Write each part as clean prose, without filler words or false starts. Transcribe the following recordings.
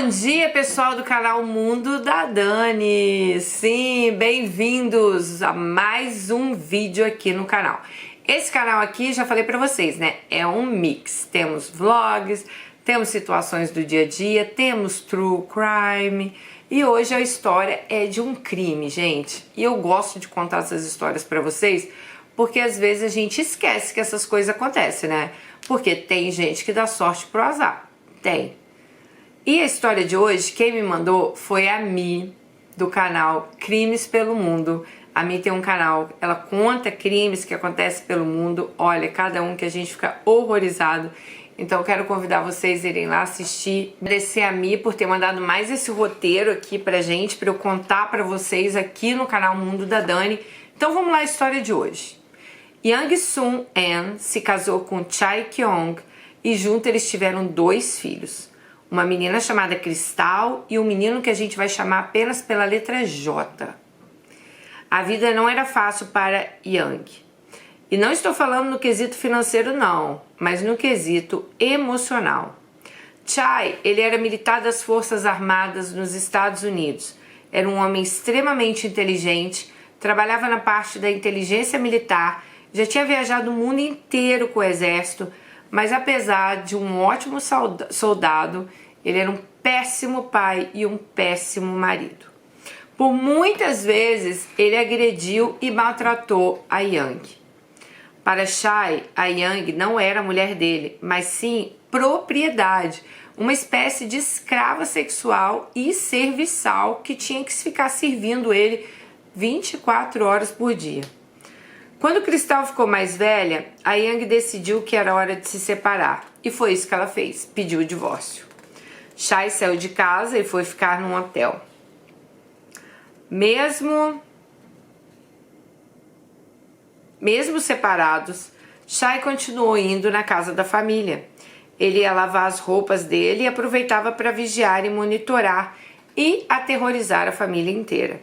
Bom dia, pessoal do canal Mundo da Dani. Sim, bem-vindos a mais um vídeo aqui no canal. Esse canal aqui, já falei pra vocês, né? É um mix. Temos vlogs, temos situações do dia a dia, temos true crime. E hoje a história é de um crime, gente. E eu gosto de contar essas histórias pra vocês, porque às vezes a gente esquece que essas coisas acontecem, né? Porque tem gente que dá sorte pro azar. Tem. E a história de hoje, quem me mandou foi a Mi, do canal Crimes pelo Mundo. A Mi tem um canal, ela conta crimes que acontecem pelo mundo. Olha, cada um que a gente fica horrorizado. Então eu quero convidar vocês a irem lá assistir. Agradecer a Mi por ter mandado mais esse roteiro aqui pra gente, pra eu contar pra vocês aqui no canal Mundo da Dani. Então vamos lá a história de hoje. Yang Sun An se casou com Chai Kyong e junto eles tiveram 2 filhos. Uma menina chamada Cristal e um menino que a gente vai chamar apenas pela letra J. A vida não era fácil para Yang. E não estou falando no quesito financeiro não, mas no quesito emocional. Chai, ele era militar das Forças Armadas nos Estados Unidos. Era um homem extremamente inteligente, trabalhava na parte da inteligência militar, já tinha viajado o mundo inteiro com o exército, mas apesar de um ótimo soldado, ele era um péssimo pai e um péssimo marido. Por muitas vezes, ele agrediu e maltratou a Yang. Para Chai, a Yang não era a mulher dele, mas sim propriedade, uma espécie de escrava sexual e serviçal que tinha que ficar servindo ele 24 horas por dia. Quando Cristal ficou mais velha, a Yang decidiu que era hora de se separar. E foi isso que ela fez, pediu o divórcio. Chai saiu de casa e foi ficar num hotel. Mesmo separados, Chai continuou indo na casa da família. Ele ia lavar as roupas dele e aproveitava para vigiar e monitorar e aterrorizar a família inteira.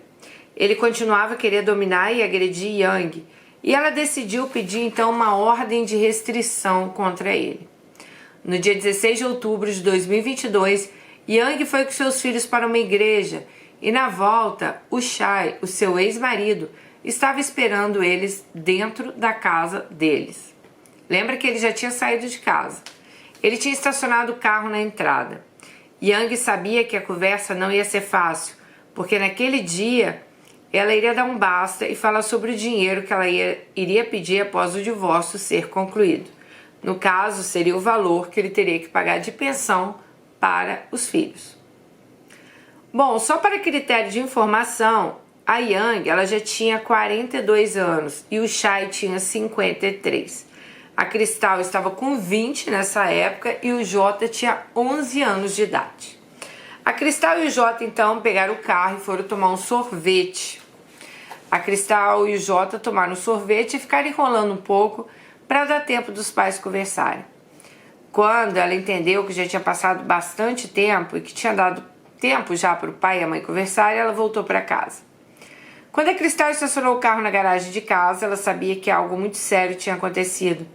Ele continuava a querer dominar e agredir Yang, e ela decidiu pedir então uma ordem de restrição contra ele. No dia 16 de outubro de 2022, Yang foi com seus filhos para uma igreja e na volta, o Chai, o seu ex-marido, estava esperando eles dentro da casa deles. Lembra que ele já tinha saído de casa. Ele tinha estacionado o carro na entrada. Yang sabia que a conversa não ia ser fácil, porque naquele dia ela iria dar um basta e falar sobre o dinheiro que ela iria pedir após o divórcio ser concluído. No caso, seria o valor que ele teria que pagar de pensão para os filhos. Bom, só para critério de informação, a Yang ela já tinha 42 anos e o Chai tinha 53. A Cristal estava com 20 nessa época e o Jota tinha 11 anos de idade. A Cristal e o Jota então pegaram o carro e foram tomar um sorvete. A Cristal e o Jota tomaram um sorvete e ficaram enrolando um pouco para dar tempo dos pais conversarem. Quando ela entendeu que já tinha passado bastante tempo e que tinha dado tempo já para o pai e a mãe conversarem, ela voltou para casa. Quando a Cristal estacionou o carro na garagem de casa, ela sabia que algo muito sério tinha acontecido.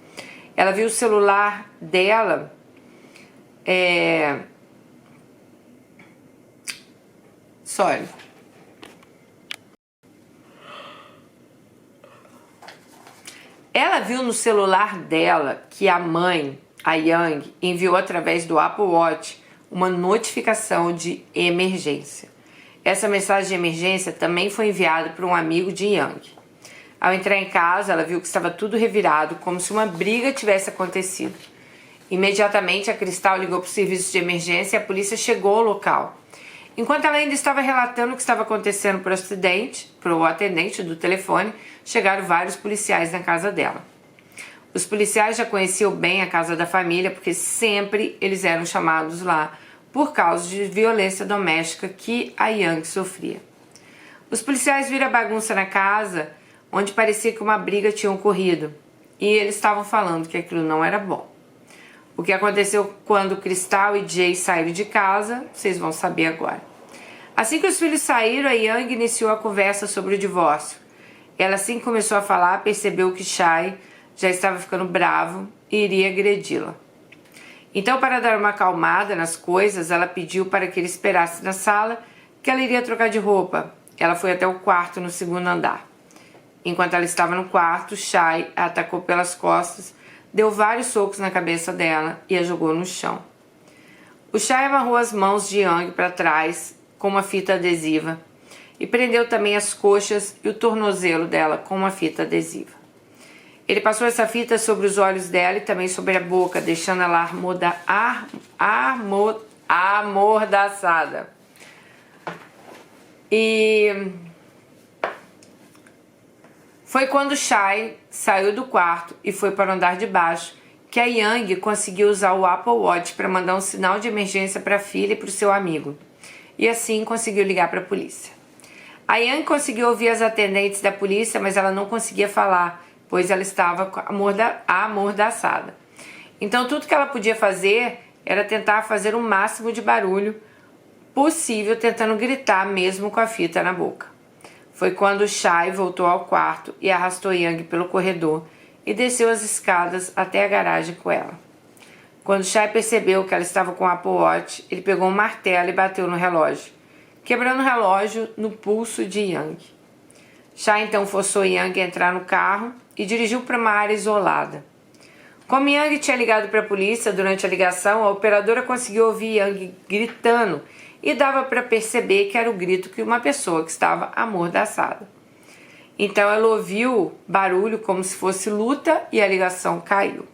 Ela viu o celular dela Ela viu no celular dela que a mãe, a Yang, enviou através do Apple Watch uma notificação de emergência. Essa mensagem de emergência também foi enviada para um amigo de Yang. Ao entrar em casa, ela viu que estava tudo revirado, como se uma briga tivesse acontecido. Imediatamente, a Cristal ligou para o serviço de emergência e a polícia chegou ao local. Enquanto ela ainda estava relatando o que estava acontecendo para o atendente do telefone, chegaram vários policiais na casa dela. Os policiais já conheciam bem a casa da família, porque sempre eles eram chamados lá por causa de violência doméstica que a Yang sofria. Os policiais viram a bagunça na casa, onde parecia que uma briga tinha ocorrido, e eles estavam falando que aquilo não era bom. O que aconteceu quando Cristal e Jay saíram de casa, vocês vão saber agora. Assim que os filhos saíram, a Yang iniciou a conversa sobre o divórcio. Ela assim que começou a falar, percebeu que Chai já estava ficando bravo e iria agredi-la. Então, para dar uma acalmada nas coisas, ela pediu para que ele esperasse na sala, que ela iria trocar de roupa. Ela foi até o quarto no segundo andar. Enquanto ela estava no quarto, Shai a atacou pelas costas, deu vários socos na cabeça dela e a jogou no chão. O Shai amarrou as mãos de Yang para trás com uma fita adesiva e prendeu também as coxas e o tornozelo dela com uma fita adesiva. Ele passou essa fita sobre os olhos dela e também sobre a boca, deixando ela amordaçada. E foi quando Shai saiu do quarto e foi para o andar de baixo que a Yang conseguiu usar o Apple Watch para mandar um sinal de emergência para a filha e para o seu amigo. E assim conseguiu ligar para a polícia. A Yang conseguiu ouvir as atendentes da polícia, mas ela não conseguia falar, pois ela estava amordaçada. Então tudo que ela podia fazer era tentar fazer o máximo de barulho possível, tentando gritar mesmo com a fita na boca. Foi quando Shai voltou ao quarto e arrastou Yang pelo corredor e desceu as escadas até a garagem com ela. Quando Shai percebeu que ela estava com o Apple Watch, ele pegou um martelo e bateu no relógio, quebrando o relógio no pulso de Yang. Shai então forçou Yang a entrar no carro e dirigiu para uma área isolada. Como Yang tinha ligado para a polícia durante a ligação, a operadora conseguiu ouvir Yang gritando e dava para perceber que era o grito de uma pessoa que estava amordaçada. Então ela ouviu barulho como se fosse luta e a ligação caiu.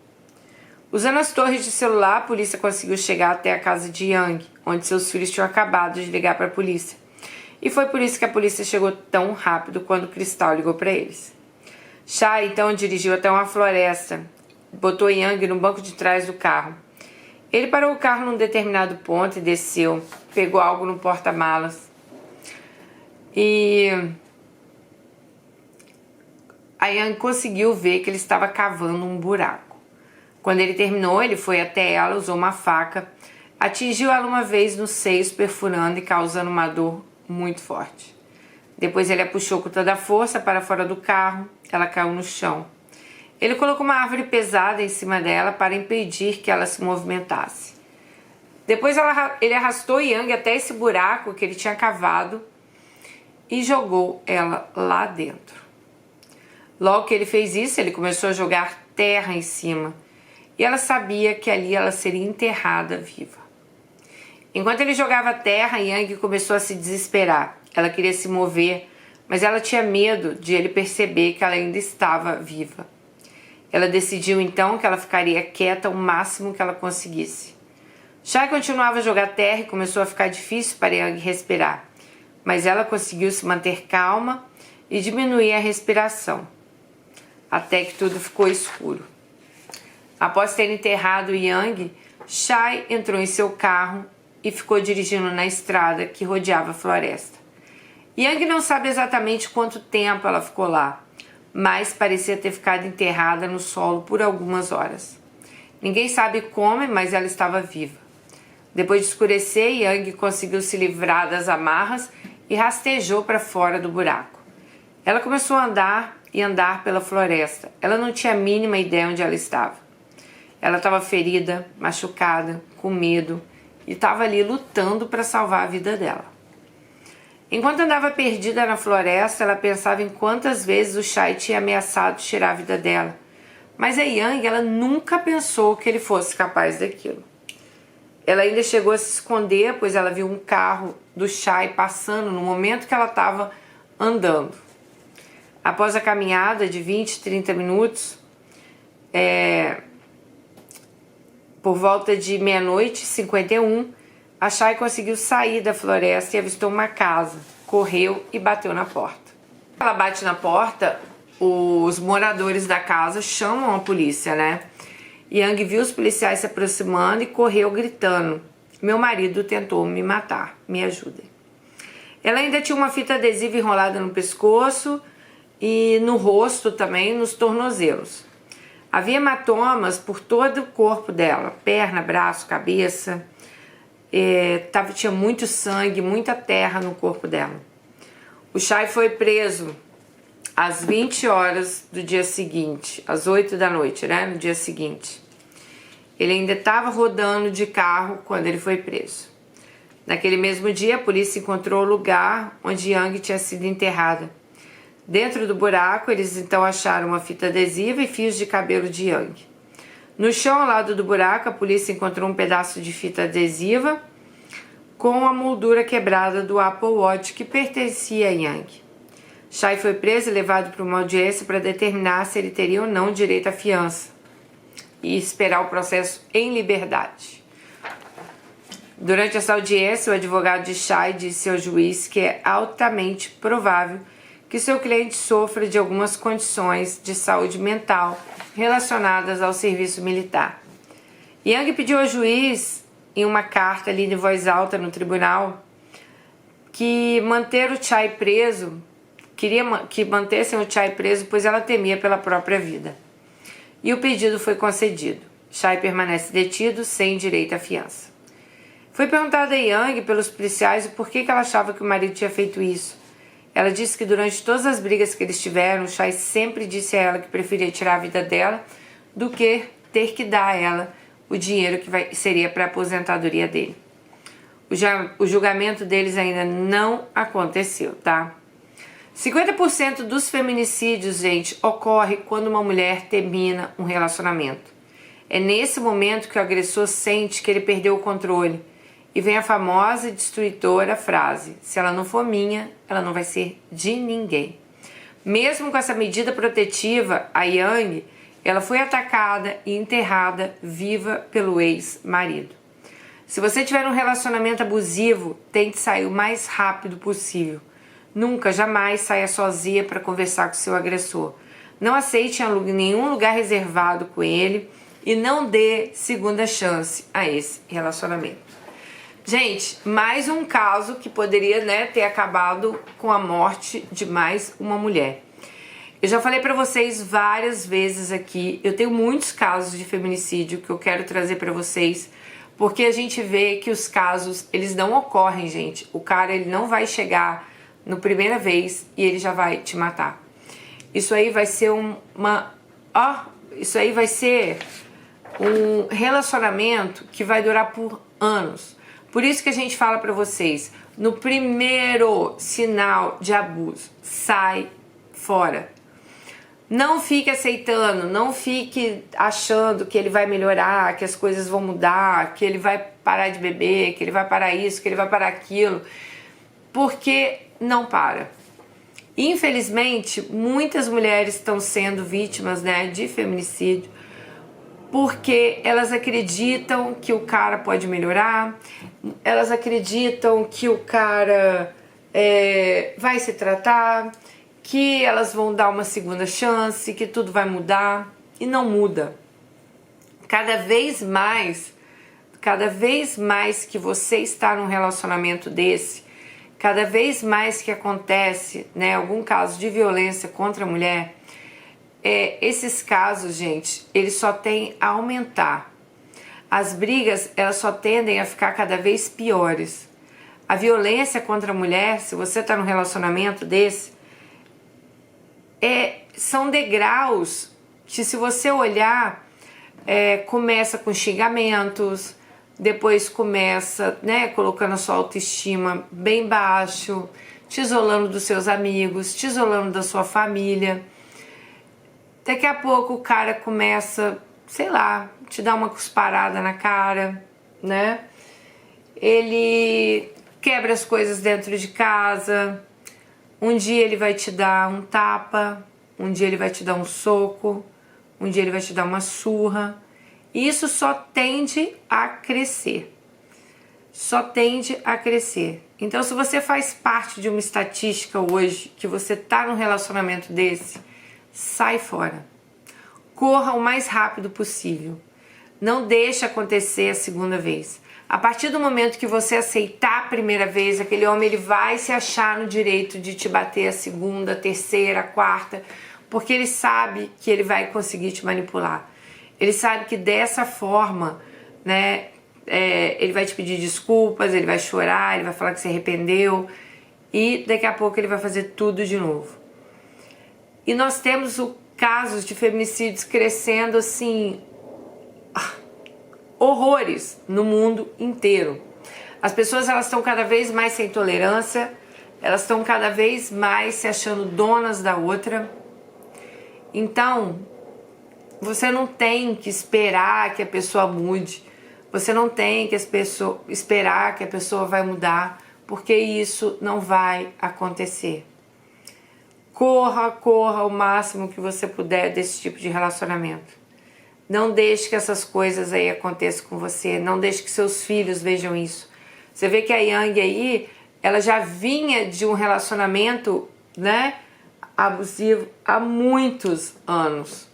Usando as torres de celular, a polícia conseguiu chegar até a casa de Yang, onde seus filhos tinham acabado de ligar para a polícia. E foi por isso que a polícia chegou tão rápido quando o Cristal ligou para eles. Shai então dirigiu até uma floresta, botou Yang no banco de trás do carro. Ele parou o carro num determinado ponto e desceu, pegou algo no porta-malas. E a Yang conseguiu ver que ele estava cavando um buraco. Quando ele terminou, ele foi até ela, usou uma faca, atingiu ela uma vez nos seios, perfurando e causando uma dor muito forte. Depois ele a puxou com toda a força para fora do carro, ela caiu no chão. Ele colocou uma árvore pesada em cima dela para impedir que ela se movimentasse. Depois ele arrastou Yang até esse buraco que ele tinha cavado e jogou ela lá dentro. Logo que ele fez isso, ele começou a jogar terra em cima e ela sabia que ali ela seria enterrada viva. Enquanto ele jogava terra, Yang começou a se desesperar. Ela queria se mover, mas ela tinha medo de ele perceber que ela ainda estava viva. Ela decidiu então que ela ficaria quieta o máximo que ela conseguisse. Shai continuava a jogar terra e começou a ficar difícil para Yang respirar, mas ela conseguiu se manter calma e diminuir a respiração, até que tudo ficou escuro. Após ter enterrado Yang, Shai entrou em seu carro e ficou dirigindo na estrada que rodeava a floresta. Yang não sabe exatamente quanto tempo ela ficou lá, mas parecia ter ficado enterrada no solo por algumas horas. Ninguém sabe como, mas ela estava viva. Depois de escurecer, Yang conseguiu se livrar das amarras e rastejou para fora do buraco. Ela começou a andar pela floresta. Ela não tinha a mínima ideia onde ela estava. Ela estava ferida, machucada, com medo e estava ali lutando para salvar a vida dela. Enquanto andava perdida na floresta, ela pensava em quantas vezes o Shai tinha ameaçado tirar a vida dela. Mas a Yang, ela nunca pensou que ele fosse capaz daquilo. Ela ainda chegou a se esconder, pois ela viu um carro do Shai passando no momento que ela estava andando. Após a caminhada de 20, 30 minutos, por volta de 00:51, a Shai conseguiu sair da floresta e avistou uma casa, correu e bateu na porta. Ela bate na porta, os moradores da casa chamam a polícia, né? Yang viu os policiais se aproximando e correu gritando: "Meu marido tentou me matar, me ajudem." Ela ainda tinha uma fita adesiva enrolada no pescoço e no rosto também, nos tornozelos. Havia hematomas por todo o corpo dela, perna, braço, cabeça. Tinha muito sangue, muita terra no corpo dela. O Shai foi preso às 20 horas do dia seguinte, às 8 da noite, né, no dia seguinte. Ele ainda estava rodando de carro quando ele foi preso. Naquele mesmo dia, a polícia encontrou o lugar onde Yang tinha sido enterrada. Dentro do buraco, eles então acharam uma fita adesiva e fios de cabelo de Yang. No chão ao lado do buraco, a polícia encontrou um pedaço de fita adesiva com a moldura quebrada do Apple Watch que pertencia a Yang. Shai foi preso e levado para uma audiência para determinar se ele teria ou não direito à fiança e esperar o processo em liberdade. Durante essa audiência, o advogado de Shai disse ao juiz que é altamente provável que seu cliente sofra de algumas condições de saúde mental relacionadas ao serviço militar. Yang pediu ao juiz, em uma carta lida em voz alta no tribunal, que manter o Shai preso, queria que mantessem o Shai preso, pois ela temia pela própria vida. E o pedido foi concedido. Shai permanece detido sem direito à fiança. Foi perguntado a Yang pelos policiais o porquê que ela achava que o marido tinha feito isso. Ela disse que durante todas as brigas que eles tiveram, Shai sempre disse a ela que preferia tirar a vida dela do que ter que dar a ela o dinheiro que seria para a aposentadoria dele. O julgamento deles ainda não aconteceu, tá? 50% dos feminicídios, gente, ocorre quando uma mulher termina um relacionamento. É nesse momento que o agressor sente que ele perdeu o controle. E vem a famosa e destruidora frase: se ela não for minha, ela não vai ser de ninguém. Mesmo com essa medida protetiva, a Yang, ela foi atacada e enterrada viva pelo ex-marido. Se você tiver um relacionamento abusivo, tente sair o mais rápido possível. Nunca, jamais saia sozinha para conversar com seu agressor. Não aceite em nenhum lugar reservado com ele e não dê segunda chance a esse relacionamento. Gente, mais um caso que poderia, ter acabado com a morte de mais uma mulher. Eu já falei pra vocês várias vezes aqui, eu tenho muitos casos de feminicídio que eu quero trazer pra vocês, porque a gente vê que os casos, eles não ocorrem, gente. O cara, ele não vai chegar na primeira vez e ele já vai te matar. Isso aí vai ser um relacionamento que vai durar por anos. Por isso que a gente fala pra vocês, no primeiro sinal de abuso, sai fora. Não fique aceitando, não fique achando que ele vai melhorar, que as coisas vão mudar, que ele vai parar de beber, que ele vai parar isso, que ele vai parar aquilo, porque não para. Infelizmente, muitas mulheres estão sendo vítimas, de feminicídio, porque elas acreditam que o cara pode melhorar, elas acreditam que o cara vai se tratar, que elas vão dar uma segunda chance, que tudo vai mudar, e não muda. Cada vez mais que você está num relacionamento desse, cada vez mais que acontece, algum caso de violência contra a mulher, esses casos, gente, eles só tendem a aumentar. As brigas, elas só tendem a ficar cada vez piores. A violência contra a mulher, se você está num relacionamento desse, são degraus que, se você olhar, começa com xingamentos, depois começa, colocando a sua autoestima bem baixo, te isolando dos seus amigos, te isolando da sua família. Daqui a pouco o cara começa, sei lá, te dar uma cusparada na cara, Ele quebra as coisas dentro de casa. Um dia ele vai te dar um tapa, um dia ele vai te dar um soco, um dia ele vai te dar uma surra. E isso só tende a crescer. Só tende a crescer. Então, se você faz parte de uma estatística hoje, que você tá num relacionamento desse, sai fora. Corra o mais rápido possível. Não deixe acontecer a segunda vez. A partir do momento que você aceitar a primeira vez, aquele homem ele vai se achar no direito de te bater a segunda, a terceira, a quarta, porque ele sabe que ele vai conseguir te manipular. Ele sabe que dessa forma, ele vai te pedir desculpas, ele vai chorar, ele vai falar que se arrependeu e daqui a pouco ele vai fazer tudo de novo. E nós temos casos de feminicídios crescendo assim horrores no mundo inteiro. As pessoas, elas estão cada vez mais sem tolerância, elas estão cada vez mais se achando donas da outra. Então, você não tem que esperar que a pessoa mude, você não tem que esperar que a pessoa vai mudar, porque isso não vai acontecer. Corra o máximo que você puder desse tipo de relacionamento. Não deixe que essas coisas aí aconteçam com você, não deixe que seus filhos vejam isso. Você vê que a Yang aí, ela já vinha de um relacionamento, né, abusivo há muitos anos.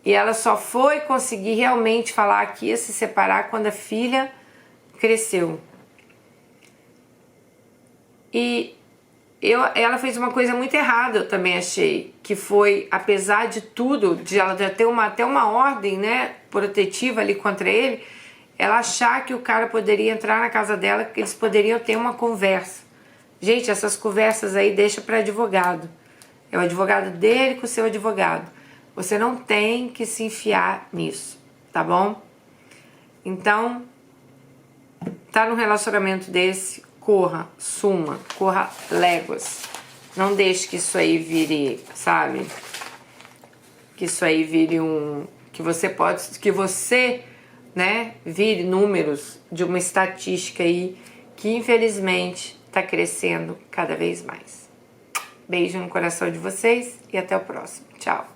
E ela só foi conseguir realmente falar que ia se separar quando a filha cresceu. E ela fez uma coisa muito errada, eu também achei, que foi, apesar de tudo, de ela já ter até uma ordem, né, protetiva ali contra ele, ela achar que o cara poderia entrar na casa dela, que eles poderiam ter uma conversa. Gente, essas conversas aí deixa para advogado. É o advogado dele com o seu advogado. Você não tem que se enfiar nisso, tá bom? Então, tá num relacionamento desse, corra, suma, corra léguas. Não deixe que isso aí vire, sabe? Que isso aí vire que você, né, vire números de uma estatística aí que infelizmente tá crescendo cada vez mais. Beijo no coração de vocês e até o próximo. Tchau.